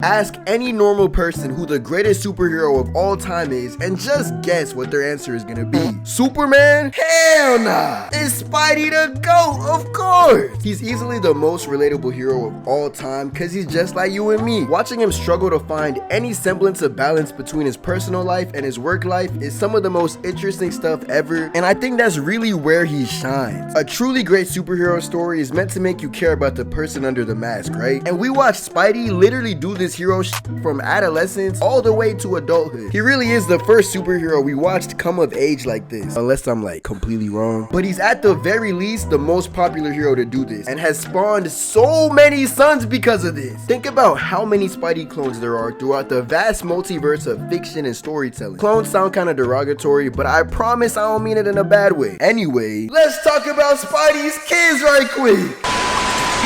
Ask any normal person who the greatest superhero of all time is and just guess what their answer is gonna be. Superman? Hell nah! It's Spidey the GOAT, of course! He's easily the most relatable hero of all time because he's just like you and me. Watching him struggle to find any semblance of balance between his personal life and his work life is some of the most interesting stuff ever, and I think that's really where he shines. A truly great superhero story is meant to make you care about the person under the mask, right? And we watched Spidey literally do this hero from adolescence all the way to adulthood. He really is the first superhero we watched come of age like this, unless I'm like completely wrong. But he's at the very least the most popular hero to do this and has spawned so many sons because of this. Think about how many Spidey clones there are throughout the vast multiverse of fiction and storytelling. Clones sound kind of derogatory, but I promise I don't mean it in a bad way. Anyway, let's talk about Spidey's kids right quick.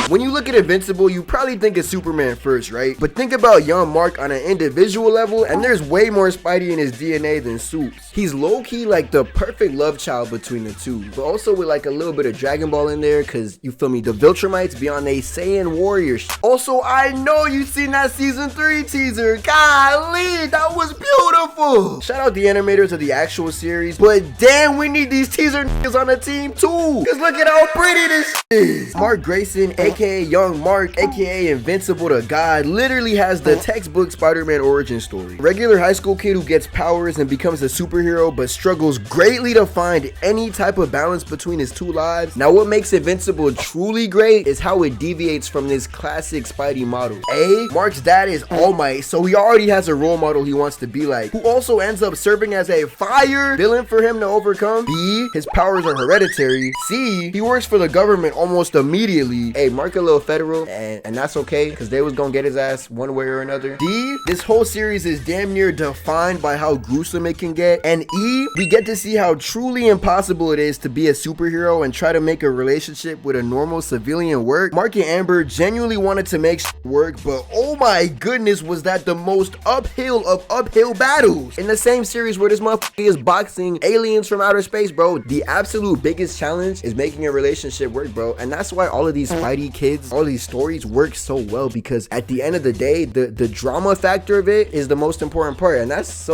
When you look at Invincible, you probably think of Superman first, right? But think about young Mark on an individual level, and there's way more Spidey in his DNA than Supes. He's low-key like the perfect love child between the two, but also with like a little bit of Dragon Ball in there, cause you feel me, the Viltrumites beyond they Saiyan warrior. Also, I know you've seen that season 3 teaser. Golly, that was beautiful. Shout out the animators of the actual series, but damn, we need these teaser niggas on the team too, cause look at how pretty this is. Mark Grayson, aka Young Mark, aka Invincible the God, literally has the textbook Spider-Man origin story. Regular high school kid who gets powers and becomes a superhero but struggles greatly to find any type of balance between his two lives. Now what makes Invincible truly great is how it deviates from this classic Spidey model. A, Mark's dad is All Might, so he already has a role model he wants to be like, who also ends up serving as a fire villain for him to overcome. B, his powers are hereditary. C, he works for the government almost immediately. Hey, Mark a little federal, and that's okay, because they was gonna get his ass one way or another. D, this whole series is damn near defined by how gruesome it can get. And E, we get to see how truly impossible it is to be a superhero and try to make a relationship with a normal civilian work. Mark and Amber genuinely wanted to make work, but oh my goodness, was that the most uphill of uphill battles in the same series where this motherfucker is boxing aliens from outer space, bro. The absolute biggest challenge is making a relationship work, bro, and that's why all of these Spidey kids, all these stories work so well, because at the end of the day, the drama factor of it is the most important part, and that's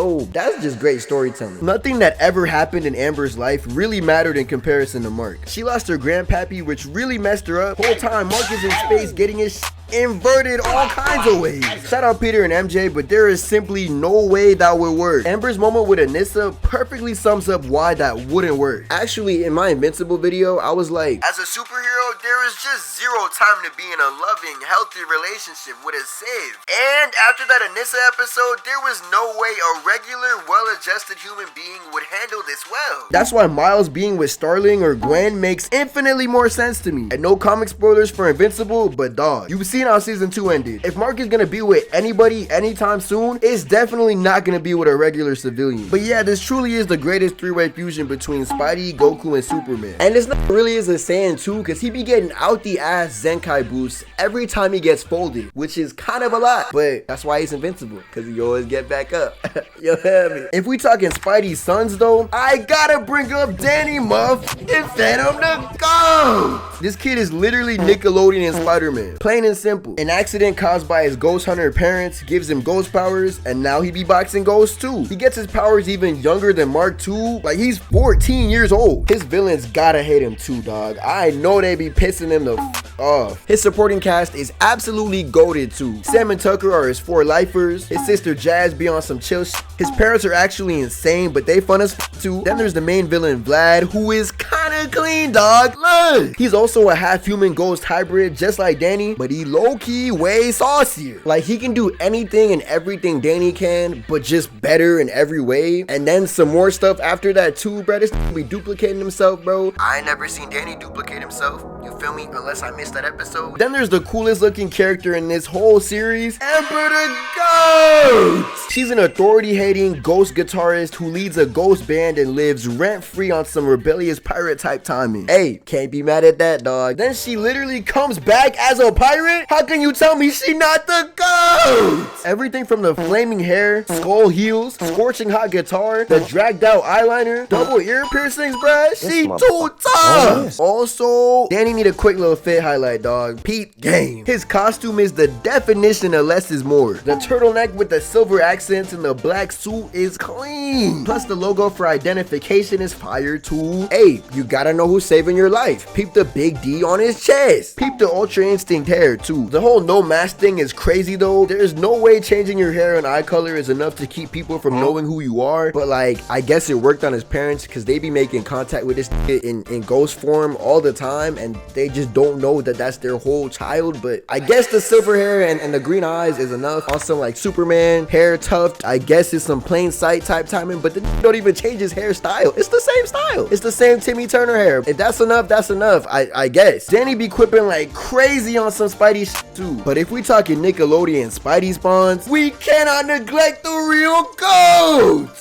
just great storytelling. Nothing that ever happened in Amber's life really mattered in comparison to Mark. She lost her grandpappy, which really messed her up. Whole time Mark is in space getting his inverted all kinds of ways. Shout out Peter and MJ, but there is simply no way that would work. Amber's moment with Anissa perfectly sums up why that wouldn't work. Actually, in my Invincible video, I was like, as a superhero, there is just zero time to be in a loving, healthy relationship with a Civ. And after that Anissa episode, there was no way a regular, well-adjusted human being would handle this well. That's why Miles being with Starling or Gwen makes infinitely more sense to me. And no comic spoilers for Invincible, but dog, you've seen how season 2 ended. If Mark is gonna be with anybody anytime soon, it's definitely not gonna be with a regular civilian. But yeah, this truly is the greatest three-way fusion between Spidey, Goku, and Superman. And it's not really as a Saiyan too, because he be getting out the ass Zenkai boosts every time he gets folded, which is kind of a lot, but that's why he's invincible, because he always get back up. You hear me? If we talking Spidey's sons though, I gotta bring up Danny Muff and Phantom the GOAT. This kid is literally Nickelodeon and Spider-Man, plain and simple. An accident caused by his ghost hunter parents gives him ghost powers, and now he be boxing ghosts too. He gets his powers even younger than Mark too, like he's 14 years old. His villains gotta hate him too, dog. I know they be pissing him the off. His supporting cast is absolutely goated too. Sam and Tucker are his 4 lifers. His sister Jazz be on some chill shit. His parents are actually insane, but they fun as too. Then there's the main villain Vlad, who is kinda clean, dog. Look, he's also a half-human ghost hybrid, just like Danny, but he low-key way saucier. Like he can do anything and everything Danny can, but just better in every way. And then some more stuff after that too, bro. This be duplicating himself, bro. I ain't never seen Danny duplicate himself. You feel me? Unless I missed that episode. Then there's the coolest looking character in this whole series, Emperor the GOAT. She's an authority-hating ghost guitarist who leads a ghost band and lives rent-free on some rebellious pirate type timing. Hey, can't be mad at that, dog. Then she literally comes back as a pirate? How can you tell me she not the GOAT? Everything from the flaming hair, skull heels, scorching hot guitar, the dragged out eyeliner, double ear piercings, bruh. She too tough. Also, Danny need a quick little fit highlight, dog. Pete game. His costume is the definition of less is more. The turtleneck with the silver accents and the black suit is clean. Plus the logo for identification is fire too. Hey, you gotta know who's saving your life. Peep the big D on his chest. Peep the Ultra Instinct hair too. The whole no mask thing is crazy though. There's no way changing your hair and eye color is enough to keep people from knowing who you are. But like, I guess it worked on his parents because they be making contact with this in ghost form all the time, and they just don't know that that's their whole child. But I guess the silver hair and the green eyes is enough. On some like Superman hair tuft, I guess it's some plain sight type timing, but the don't even change his hairstyle. It's the same style. It's the same Timmy Turner hair. If that's enough, that's enough. I guess. Danny be quipping like crazy on some Spidey shit too. But if we talking Nickelodeon Spidey spawns, we cannot neglect the real goats.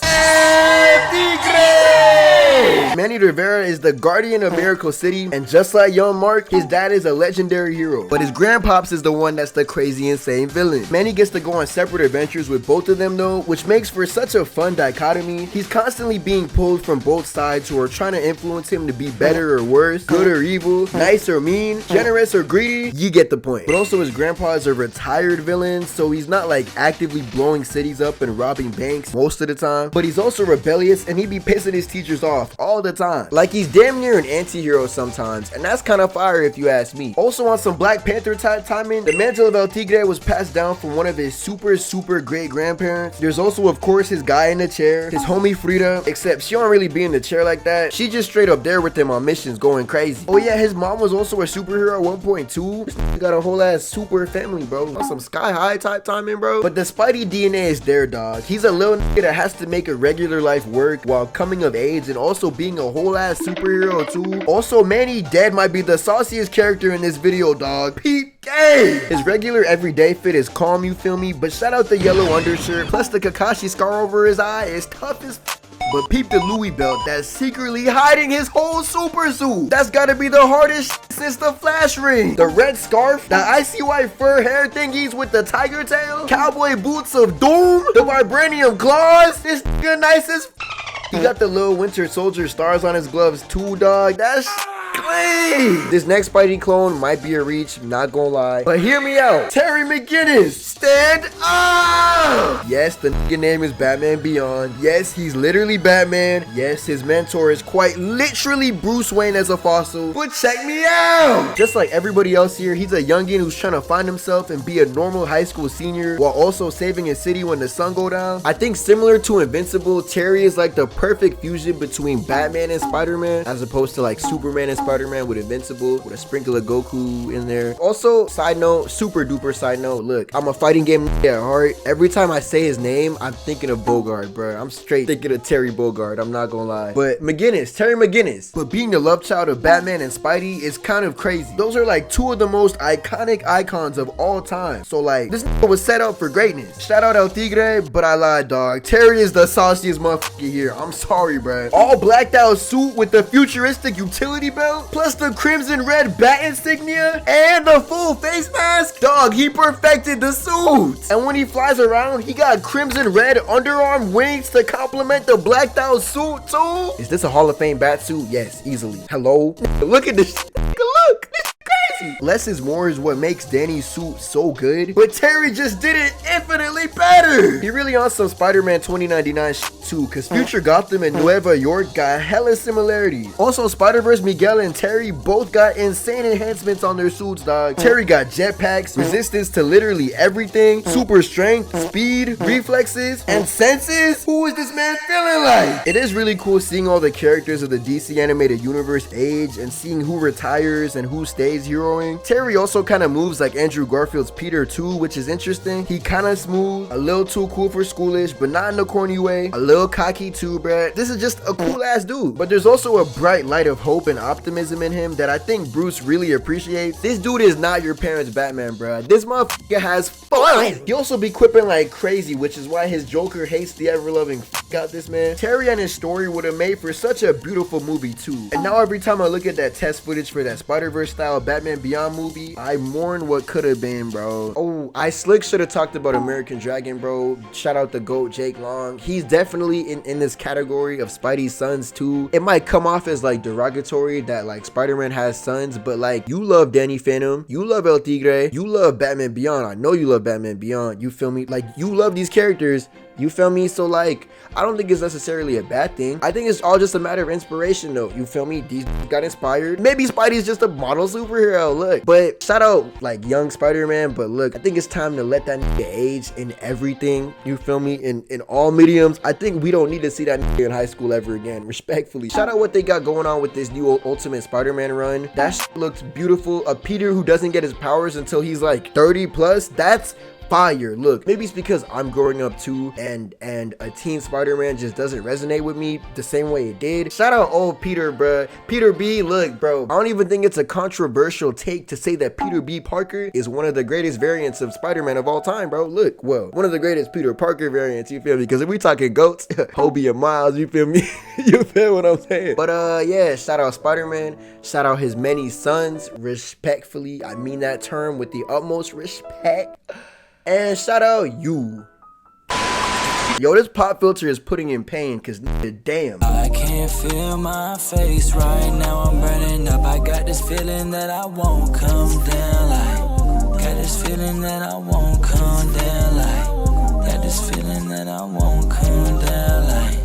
Tigre! Manny Rivera is the guardian of Miracle City, and just like young Mark, his dad is a legendary hero. But his grandpops is the one that's the crazy insane villain. Manny gets to go on separate adventures with both of them though, which makes for such a fun dichotomy. He's constantly being pulled from both sides who are trying to influence him to be better or worse, good or evil, nice or mean, generous or greedy. You get the point. But also his grandpa is a retired villain, so he's not like actively blowing cities up and robbing banks most of the time. But he's also rebellious and he be pissing his teachers off all the time. Like he's damn near an anti-hero sometimes, and that's kind of fire if you ask me. Also on some Black Panther type timing, the mantle of El Tigre was passed down from one of his super great grandparents. There's also of course his guy in the chair, his homie Frida, except she don't really be in the chair like that. She just straight up there with him on missions going crazy. Oh yeah, his mom was also a superhero at 1.2. This got a whole ass super family, bro. On some Sky High type timing, bro. But the Spidey DNA is there, dog. He's a little nigga that has to make a regular life work while coming of age and also being a whole ass superhero too. Also, Manny Dead might be the sauciest character in this video, dog. Pete game. His regular everyday fit is calm, you feel me? But shout out the yellow undershirt, plus the Kakashi scar over his eye is tough as but peep the Louis belt that's secretly hiding his whole super suit. That's gotta be the hardest since the Flash ring. The red scarf, the icy white fur hair thingies with the tiger tail, cowboy boots of doom, the vibranium claws. This nigga nice as he got the little Winter Soldier stars on his gloves too, dog. That's clean. This next Spidey clone might be a reach, not gonna lie. But hear me out. Terry McGinnis, stand up! Yes, the nigga name is Batman Beyond. Yes, he's literally Batman. Yes, his mentor is quite literally Bruce Wayne as a fossil. But check me out! Just like everybody else here, he's a youngin' who's trying to find himself and be a normal high school senior while also saving his city when the sun go down. I think similar to Invincible, Terry is like the perfect fusion between Batman and Spider-Man, as opposed to like Superman and Spider-Man with Invincible with a sprinkle of Goku in there. Also, side note, super duper side note, look, I'm a fighting game at heart. Every time I say his name, I'm thinking of Bogart, bro. I'm straight thinking of Terry Bogart, I'm not gonna lie. But McGinnis, Terry McGinnis. But being the love child of Batman and Spidey is kind of crazy. Those are like two of the most iconic icons of all time. So like, this was set up for greatness. Shout out El Tigre, but I lied, dog. Terry is the sauciest motherfucker here. I'm sorry, bro. All blacked out suit with the futuristic utility belt, plus the crimson red bat insignia, and the full face mask. Dog, he perfected the suit. And when he flies around, he got crimson red underarm wings to complement the blacked out suit too. Is this a Hall of Fame bat suit? Yes, easily. Hello? Look at this. Look. Less is more is what makes Danny's suit so good, but Terry just did it infinitely better. He really on some Spider-Man 2099 too, cause Future Gotham and Nueva York got hella similarities. Also, Spider-Verse Miguel and Terry both got insane enhancements on their suits, dog. Terry got jetpacks, resistance to literally everything, super strength, speed, reflexes, and senses. Who is this man feeling like? It is really cool seeing all the characters of the DC animated universe age and seeing who retires and who stays heroing. Terry also kind of moves like Andrew Garfield's Peter too, which is interesting. He kind of smooth, a little too cool for schoolish, but not in a corny way, a little cocky too, bruh. This is just a cool ass dude. But there's also a bright light of hope and optimism in him that I think Bruce really appreciates. This dude is not your parents' Batman, bruh. This motherfucker has fun. He also be quipping like crazy, which is why his Joker hates the ever-loving out this man. Terry and his story would have made for such a beautiful movie too. And now every time I look at that test footage for that Spider-Verse style Batman Batman Beyond movie, I mourn what could have been, bro. Oh, I slick should have talked about American Dragon, bro. Shout out the GOAT, Jake Long. He's definitely in this category of Spidey's sons too. It might come off as like derogatory that like Spider-Man has sons, but like you love Danny Phantom, you love El Tigre, you love Batman Beyond. I know you love Batman Beyond. You feel me? Like you love these characters. You feel me? So like, I don't think it's necessarily a bad thing. I think it's all just a matter of inspiration though. You feel me? These got inspired. Maybe Spidey's just a model superhero, look. But shout out like young Spider-Man, but look, I think it's time to let that nigga age in everything. You feel me? In all mediums. I think we don't need to see that nigga in high school ever again, respectfully. Shout out what they got going on with this new Ultimate Spider-Man run. That shit looks beautiful. A Peter who doesn't get his powers until he's like 30 plus. That's fire. Look, maybe it's because I'm growing up too, and a teen Spider-Man just doesn't resonate with me the same way it did. Shout out old Peter, bruh. Peter B, look, bro, I don't even think it's a controversial take to say that Peter B. Parker is one of the greatest variants of Spider-Man of all time, bro. Look, well, one of the greatest Peter Parker variants, you feel me? Because if we talking goats, Hobie and Miles, you feel me? You feel what I'm saying? But yeah, shout out Spider-Man. Shout out his many sons, respectfully. I mean that term with the utmost respect. And shout out you. Yo, this pop filter is putting in pain, cause damn. I can't feel my face right now, I'm burning up. I got this feeling that I won't come down, like, got this feeling that I won't come